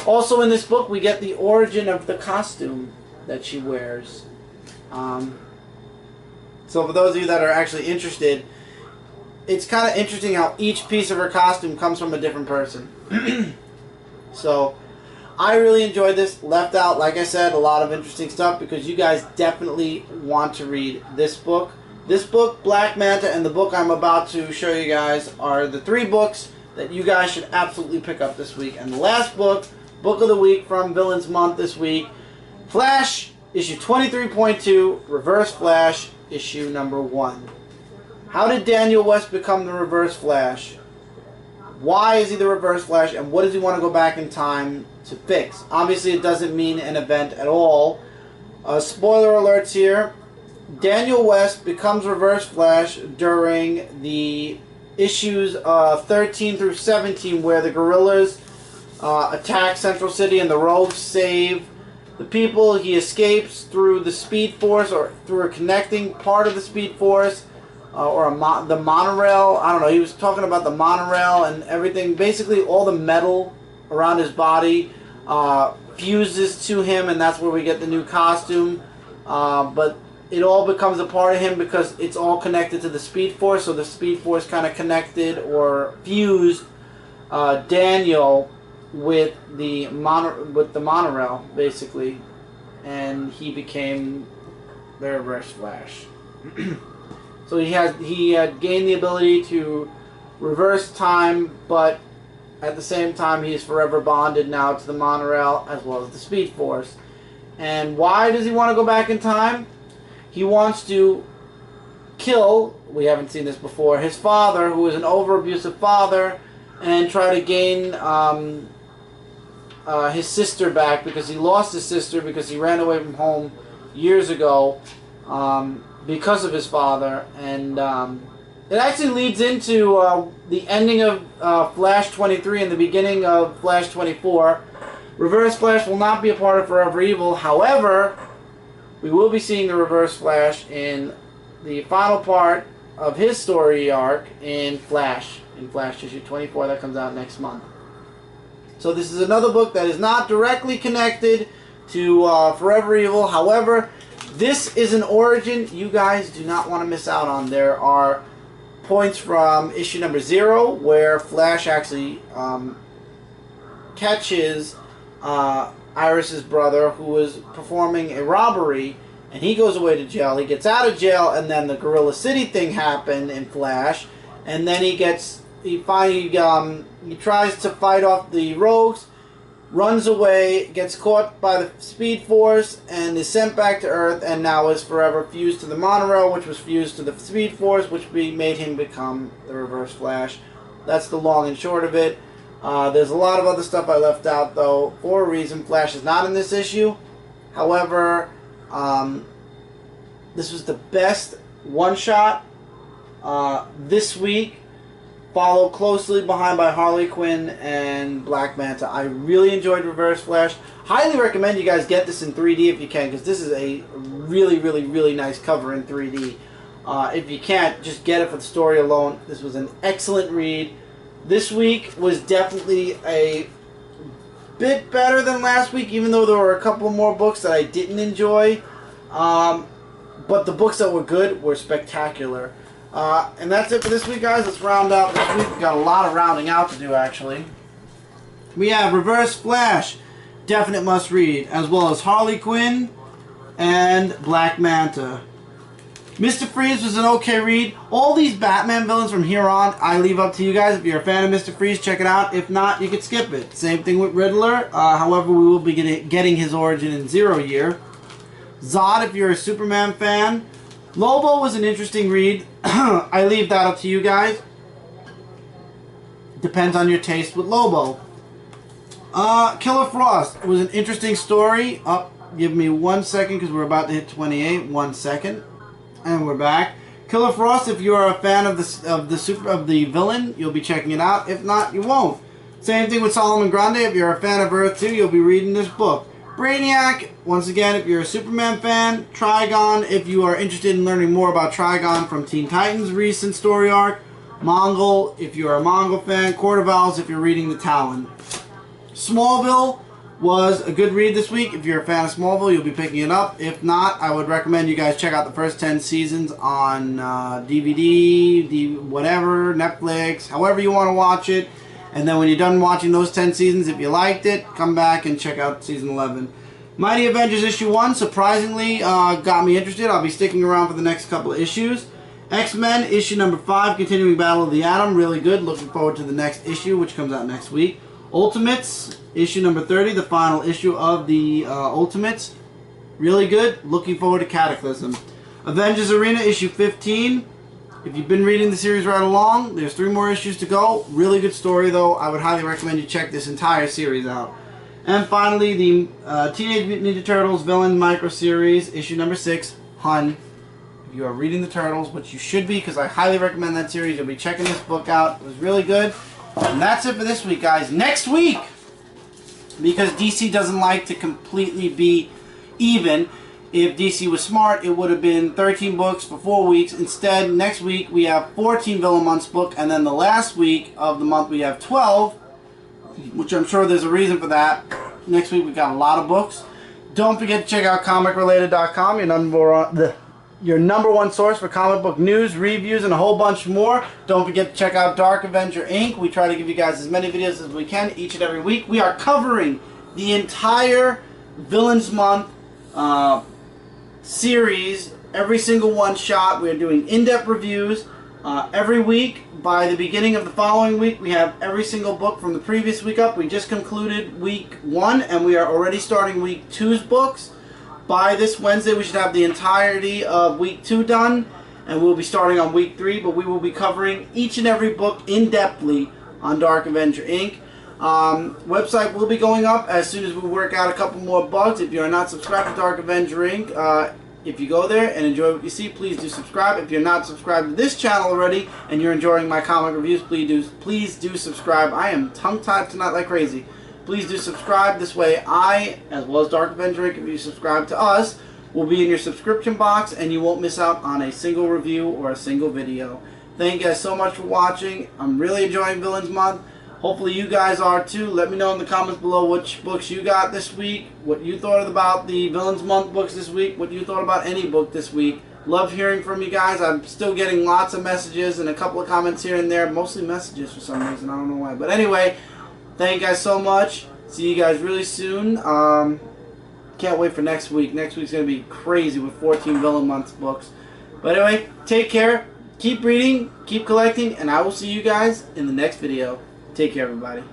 Also in this book, we get the origin of the costume that she wears. So for those of you that are actually interested, it's kind of interesting how each piece of her costume comes from a different person. So I really enjoyed this. Left out, like I said, a lot of interesting stuff, because you guys definitely want to read this book. This book, Black Manta, and the book I'm about to show you guys are the 3 books that you guys should absolutely pick up this week. And the last book, Book of the Week from Villains Month this week, Flash, issue 23.2, Reverse Flash, issue number 1. How did Daniel West become the Reverse Flash? Why is he the Reverse Flash, and what does he want to go back in time to fix? Obviously, it doesn't mean an event at all. Spoiler alerts here. Daniel West becomes Reverse Flash during the issues 13 through 17, where the guerrillas attack Central City and the rogues save the people. He escapes through the Speed Force, or through a connecting part of the Speed Force, or the monorail. I don't know. He was talking about the monorail and everything. Basically, all the metal around his body fuses to him, and that's where we get the new costume. But it all becomes a part of him because it's all connected to the Speed Force. So the Speed Force kind of connected or fused Daniel with the monorail, basically, and he became the Reverse Flash. So he had gained the ability to reverse time, but at the same time he is forever bonded now to the monorail as well as the Speed Force. And why does he want to go back in time? He wants to kill, we haven't seen this before, his father, who is an over-abusive father, and try to gain his sister back, because he lost his sister because he ran away from home years ago because of his father. And it actually leads into the ending of Flash 23 and the beginning of Flash 24. Reverse Flash will not be a part of Forever Evil. However, we will be seeing the Reverse Flash in the final part of his story arc in Flash issue 24 that comes out next month. So this is another book that is not directly connected to Forever Evil. However, this is an origin you guys do not want to miss out on. There are points from issue number 0 where Flash actually catches Iris's brother, who was performing a robbery, and he goes away to jail. He gets out of jail, and then the Gorilla City thing happened in Flash, and then he finally he tries to fight off the rogues, runs away, gets caught by the Speed Force, and is sent back to Earth, and now is forever fused to the monorail, which was fused to the Speed Force, which made him become the Reverse Flash. That's the long and short of it. There's a lot of other stuff I left out, though, for a reason. Flash is not in this issue. However, this was the best one-shot this week, followed closely behind by Harley Quinn and Black Manta. I really enjoyed Reverse Flash. Highly recommend you guys get this in 3D if you can, because this is a really, really, really nice cover in 3D. If you can't, just get it for the story alone. This was an excellent read. This week was definitely a bit better than last week, even though there were a couple more books that I didn't enjoy. But the books that were good were spectacular. And that's it for this week, guys. Let's round out this week. We've got a lot of rounding out to do, actually. We have Reverse Flash, definite must read, as well as Harley Quinn and Black Manta. Mr. Freeze was an okay read. All these Batman villains from here on, I leave up to you guys. If you're a fan of Mr. Freeze, check it out. If not, you could skip it. Same thing with Riddler. However, we will be getting his origin in 0 year. Zod, if you're a Superman fan. Lobo was an interesting read. I leave that up to you guys. Depends on your taste with Lobo. Killer Frost was an interesting story. Give me 1 second because we're about to hit 28. 1 second. And we're back. Killer Frost, if you're a fan of the villain, you'll be checking it out. If not, you won't. Same thing with Soloman Grundy. If you're a fan of Earth 2, you'll be reading this book. Brainiac, once again, if you're a Superman fan. Trigon, if you are interested in learning more about Trigon from Teen Titans' recent story arc. Mongul, if you're a Mongul fan. Court of Owls, if you're reading The Talon. Smallville was a good read this week. If you're a fan of Smallville, you'll be picking it up. If not, I would recommend you guys check out the first 10 seasons on DVD, whatever, Netflix, however you want to watch it. And then when you're done watching those 10 seasons, if you liked it, come back and check out season 11. Mighty Avengers issue 1, surprisingly, got me interested. I'll be sticking around for the next couple of issues. X-Men issue number 5, Continuing Battle of the Atom, really good. Looking forward to the next issue, which comes out next week. Ultimates, issue number 30, the final issue of the Ultimates. Really good. Looking forward to Cataclysm. Avengers Arena, issue 15. If you've been reading the series right along, there's 3 more issues to go. Really good story, though. I would highly recommend you check this entire series out. And finally, the Teenage Mutant Ninja Turtles Villains Micro Series, issue number 6, Hun. If you are reading the Turtles, which you should be, because I highly recommend that series, you'll be checking this book out. It was really good. And that's it for this week, guys. Next week, because DC doesn't like to completely be even, if DC was smart, it would have been 13 books for 4 weeks. Instead, next week, we have 14 Villain Months book, and then the last week of the month, we have 12, which I'm sure there's a reason for that. Next week, we've got a lot of books. Don't forget to check out comicrelated.com, your number one source for comic book news, reviews, and a whole bunch more. Don't forget to check out Dark Avenger Inc. We try to give you guys as many videos as we can each and every week. We are covering the entire Villains Month series, every single one shot. We're doing in-depth reviews every week. By the beginning of the following week, we have every single book from the previous week up. We just concluded week 1, and we are already starting week 2's books. By this Wednesday, we should have the entirety of week 2 done, and we'll be starting on week 3, but we will be covering each and every book in-depthly on Dark Avenger Inc. Website will be going up as soon as we work out a couple more bugs. If you are not subscribed to Dark Avenger Inc., if you go there and enjoy what you see, please do subscribe. If you're not subscribed to this channel already and you're enjoying my comic reviews, please do subscribe. I am tongue-tied tonight like crazy. Please do subscribe. This way I, as well as Dark Avenger Inc., if you subscribe to us, will be in your subscription box and you won't miss out on a single review or a single video. Thank you guys so much for watching. I'm really enjoying Villains Month. Hopefully you guys are too. Let me know in the comments below which books you got this week, what you thought about the Villains Month books this week, what you thought about any book this week. Love hearing from you guys. I'm still getting lots of messages and a couple of comments here and there. Mostly messages for some reason. I don't know why. But anyway, thank you guys so much. See you guys really soon. Can't wait for next week. Next week's going to be crazy with 14 Villain Month books. But anyway, take care. Keep reading, keep collecting, and I will see you guys in the next video. Take care, everybody.